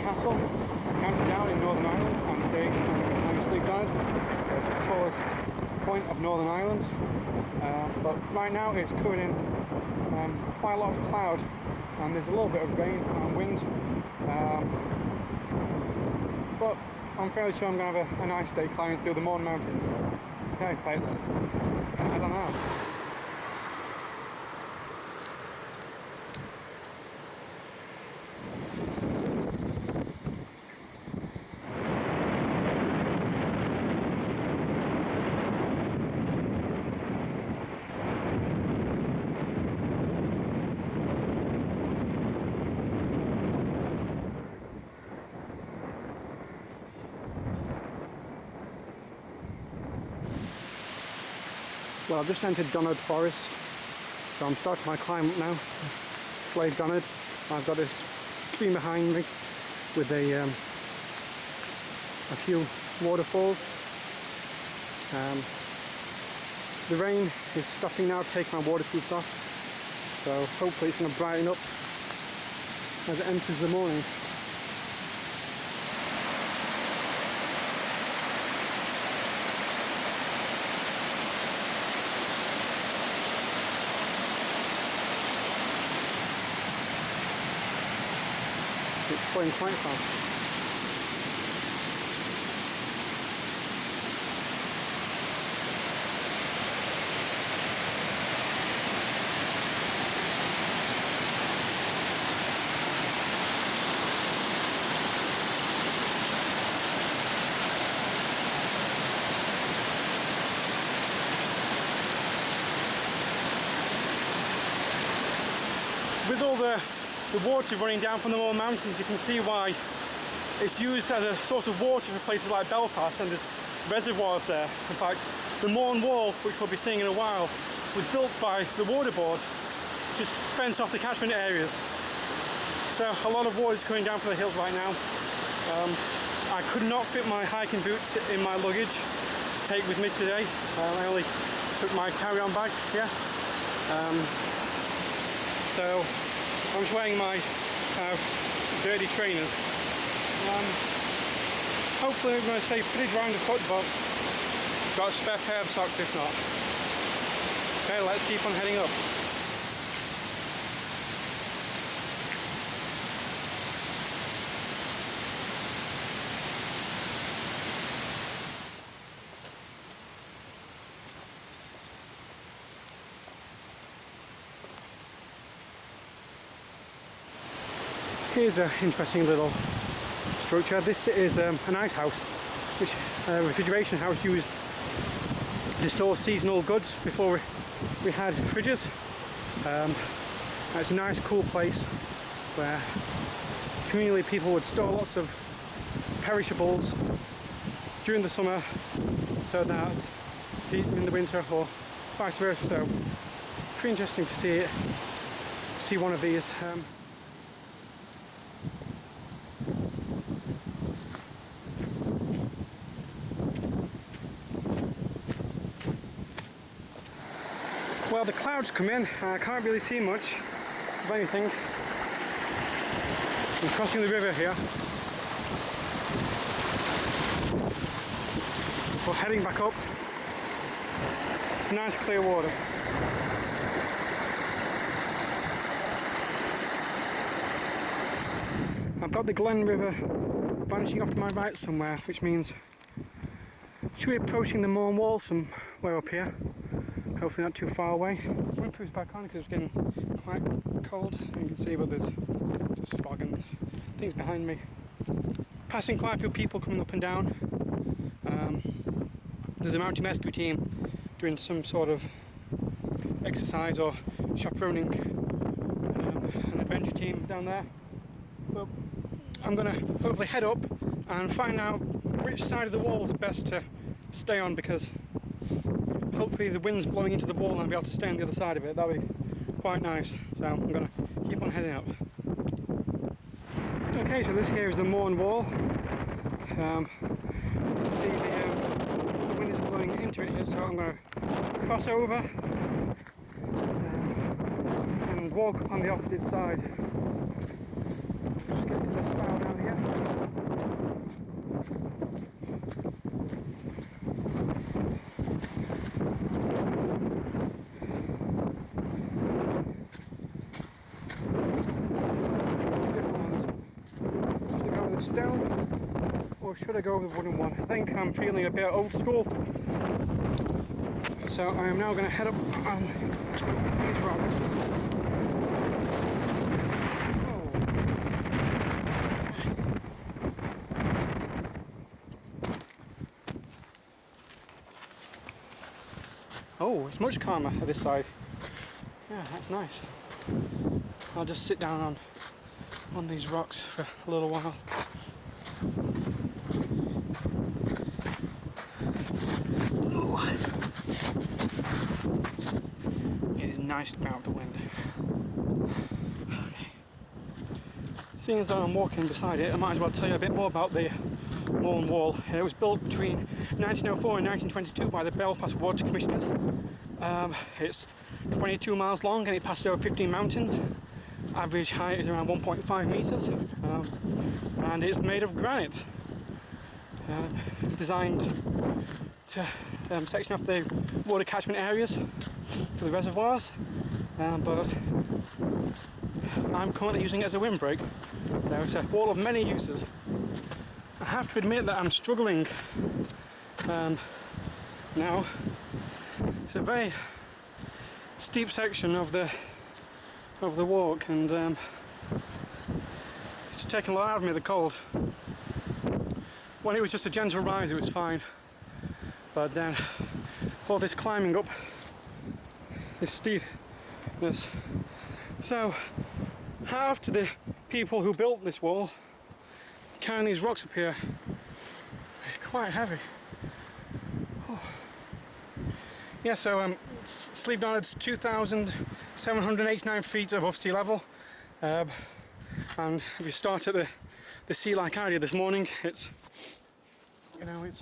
Newcastle, County Down in Northern Ireland, and today I'm Slieve Donard. It's the tallest point of Northern Ireland, but right now it's covered in quite a lot of cloud, and there's a little bit of rain and wind, but I'm fairly sure I'm going to have a nice day climbing through the Mourne Mountains. Okay, let's head on out. Well, I've just entered Donard Forest, so I'm starting my climb up now. Slieve Donard. I've got this stream behind me with a few waterfalls. The rain is stopping now to take my waterproofs off, so hopefully it's going to brighten up as it enters the morning. It's going quite fast. With all the water running down from the Mourne Mountains, you can see why it's used as a source of water for places like Belfast, and there's reservoirs there. In fact, the Mourne Wall, which we'll be seeing in a while, was built by the water board, just fence off the catchment areas. So a lot of water is coming down from the hills right now. I could not fit my hiking boots in my luggage to take with me today. I only took my carry-on bag here. So I'm just wearing my dirty trainers. Hopefully I'm going to stay pretty dry underfoot, but got a spare pair of socks if not. Okay, let's keep on heading up. Here's an interesting little structure. This is an ice house, which a refrigeration house used to store seasonal goods before we had fridges. It's a nice, cool place where communally people would store lots of perishables during the summer, so that in the winter, or vice versa. So, pretty interesting to see one of these. Well, the clouds come in, I can't really see much of anything. I'm crossing the river here. We're heading back up. It's nice clear water. I've got the Glen River vanishing off to my right somewhere, which means should be approaching the Mourne Wall somewhere up here. Hopefully not too far away. Windproof's back on because it's getting quite cold. You can see, but there's just fog and things behind me. Passing quite a few people coming up and down. There's a mountain rescue team doing some sort of exercise or chaperoning an adventure team down there. But I'm going to hopefully head up and find out which side of the wall is best to stay on, because hopefully the wind's blowing into the wall and I'll be able to stay on the other side of it. That'll be quite nice. So I'm going to keep on heading up. Okay, so this here is the Mourne Wall. See the wind is blowing into it here, so I'm going to cross over and walk on the opposite side. Just get to the stile down here. Should I go with the stone or should I go with the wooden one? I think I'm feeling a bit old school. So I am now going to head up on these rocks. Oh, it's much calmer at this side. Yeah, that's nice. I'll just sit down on these rocks for a little while. It is nice to out the wind. Okay. Seeing as I'm walking beside it, I might as well tell you a bit more about the Mourne Wall. It was built between 1904 and 1922 by the Belfast Water Commissioners. It's 22 miles long and it passes over 15 mountains. Average height is around 1.5 metres, and it's made of granite. Designed to section off the water catchment areas for the reservoirs, but I'm currently using it as a windbreak. So it's a wall of many uses. I have to admit that I'm struggling now. It's a very steep section of the walk, and it's taken a lot out of me, the cold. When it was just a gentle rise, it was fine, but then all this climbing up this steepness. So after the people who built this wall carrying these rocks up here, they're quite heavy. Oh. Yeah, so Slieve Donard's 2,789 feet above sea level, and if you start at the sea-like area this morning, it's you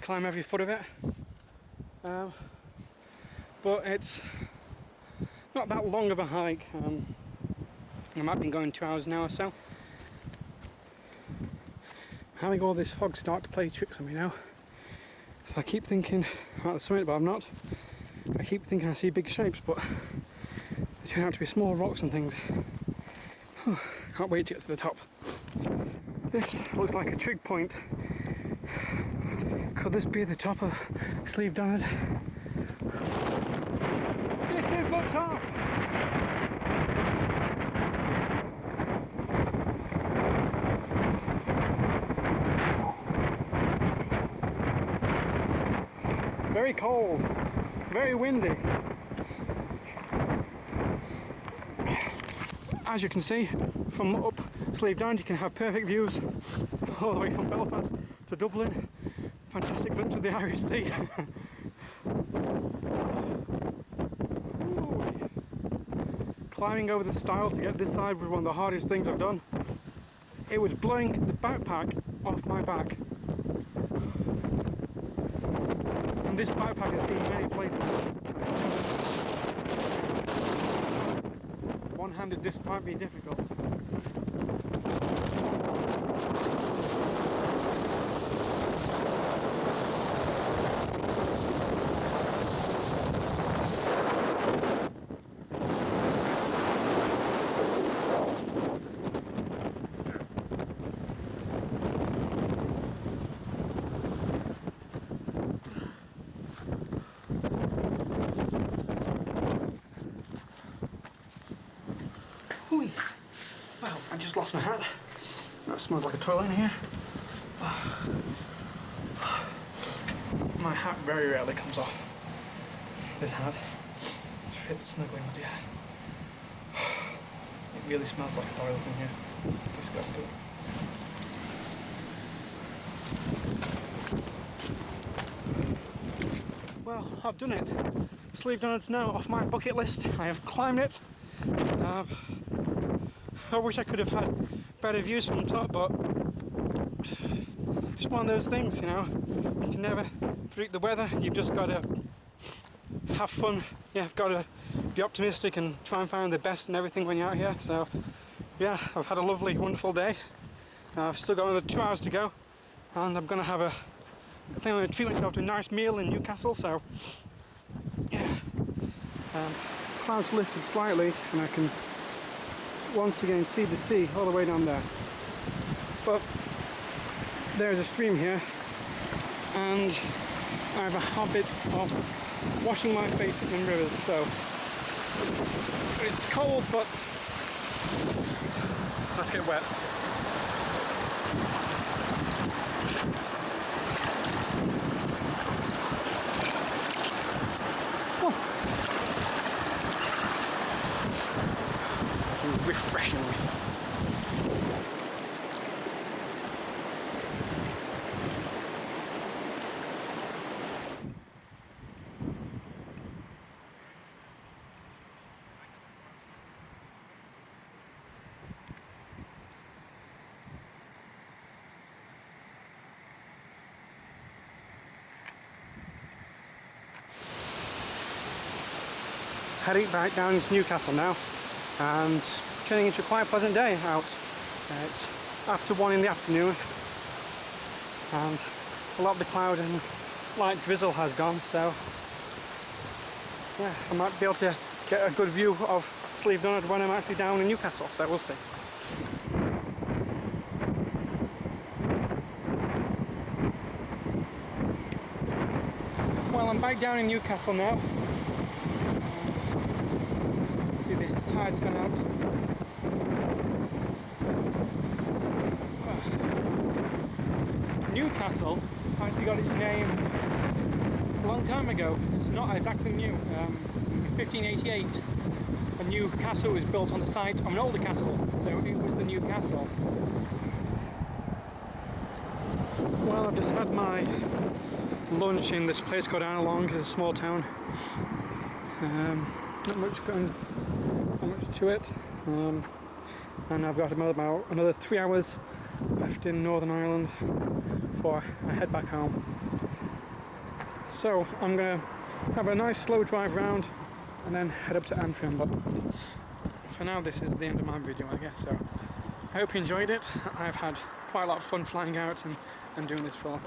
climb every foot of it, but it's not that long of a hike. I might be going 2 hours now or so. Having all this fog start to play tricks on me now. So I keep thinking about the summit, but I'm not. I keep thinking I see big shapes, but they turn out to be small rocks and things. Can't wait to get to the top. This looks like a trig point. Could this be the top of Slieve Donard? This is the top! Very cold, very windy. As you can see, from up Slieve Donard you can have perfect views all the way from Belfast to Dublin. Fantastic glimpse of the Irish Sea. Climbing over the stile to get this side was one of the hardest things I've done. It was blowing the backpack off my back. And this backpack has been many places. One-handed this might be difficult. Well, I just lost my hat. That smells like a toilet in here. My hat very rarely comes off. This hat fits snugly with the hat. It really smells like a toilet in here. Disgusting. Well, I've done it. Slieve Donard's now off my bucket list. I have climbed it. I wish I could have had better views from the top, but it's one of those things, you know. You can never predict the weather. You've just got to have fun. You've got to be optimistic and try and find the best in everything when you're out here. So, yeah, I've had a lovely, wonderful day. I've still got another 2 hours to go, and I'm going to have I think I'm going to treat myself to a nice meal in Newcastle. So yeah, clouds lifted slightly and I can once again see the sea all the way down there. But there's a stream here, and I have a habit of washing my face in rivers, so it's cold, but let's get wet. Refreshing. Heading back down into Newcastle now, and turning into a quite pleasant day out. It's after 1 in the afternoon, and a lot of the cloud and light drizzle has gone, so yeah, I might be able to get a good view of Slieve Donard when I'm actually down in Newcastle, so we'll see. Well, I'm back down in Newcastle now. See, the tide's gone out. Newcastle actually got its name a long time ago. It's not exactly new. In 1588, a new castle was built on the site of an older castle, so it was the Newcastle. Well, I've just had my lunch in this place called Along. It's a small town. Not much to it. And I've got about another 3 hours left in Northern Ireland before I head back home. So I'm going to have a nice slow drive round and then head up to Antrim. But for now, this is the end of my video, I guess. So I hope you enjoyed it. I've had quite a lot of fun flying out and doing this for